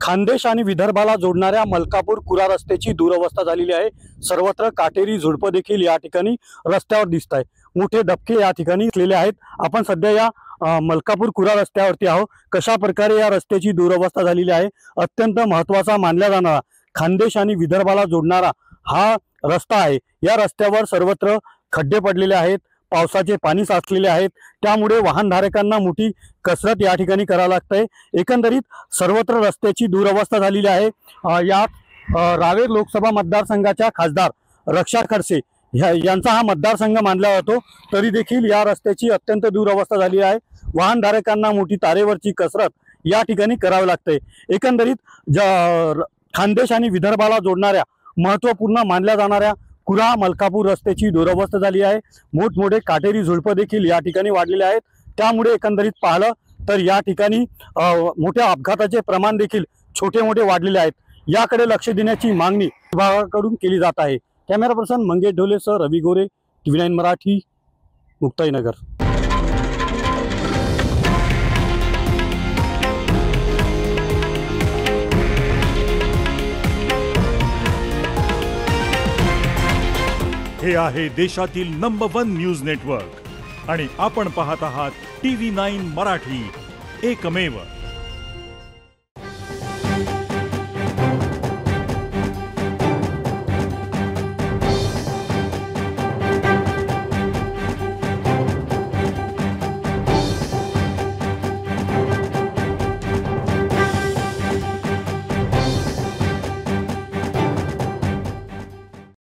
खानदेश आणि विदर्भाला जोडणाऱ्या मलकापूर-कुरा रस्त्याची दुरवस्था झालेली आहे। सर्वत्र काटेरी झुडपं देखील या ठिकाणी रस्त्यावर दिसत आहे। मोठे धक्के या ठिकाणी केलेले आहेत। आपण सध्या या मलकापूर-कुरा रस्त्यावरती आहोत। कशा प्रकारे या रस्त्याची दुरवस्था झालेली आहे, अत्यंत महत्त्वाचा मानला जाणारा खानदेश आणि विदर्भाला जोडणारा हा रस्ता आहे। या रस्त्यावर सर्वत्र खड्डे पडलेले आहेत, पावसाचे पाणी साचलेले आहेत, त्यामुळे वाहनधारकांना मोठी कसरत या ठिकाणी करावी लागते। एकंदरीत सर्वत्र रस्त्याची दुरवस्था झालेली आहे। या रावेर लोकसभा मतदारसंघाच्या खासदार रक्षा खडसे यांचा हा मतदारसंघ मानला जातो, तरी देखील या रस्त्याची अत्यंत दुरवस्था झाली आहे। वाहनधारकांना मोठी तारेवरची कसरत या ठिकाणी करावी लागते। एकंदरीत खानदेश आणि विदर्भाला जोडणाऱ्या महत्त्वपूर्ण मानल्या जाणाऱ्या कुरा मलकापूर रस्त्याची दुरवस्था झाली आहे। मोठमोठे काटेरी झुडपं देखील या ठिकाणी वाढलेले आहेत, त्यामुळे एकंदरीत पाहिलं तर या ठिकाणी मोठ्या अपघाताचे प्रमाण देखील छोटे मोठे वाढलेले आहेत। याकडे लक्ष देण्याची मागणी विभागाकडून केली जात आहे। कॅमेरा पर्सन मंगेश ढोलेसह रवी गोरे, TV9 मराठी, मुक्ताईनगर। हे आहे देशातील नंबर 1 न्यूज नेटवर्क आणि आपण पाहत आहात TV9 मराठी, एकमेव।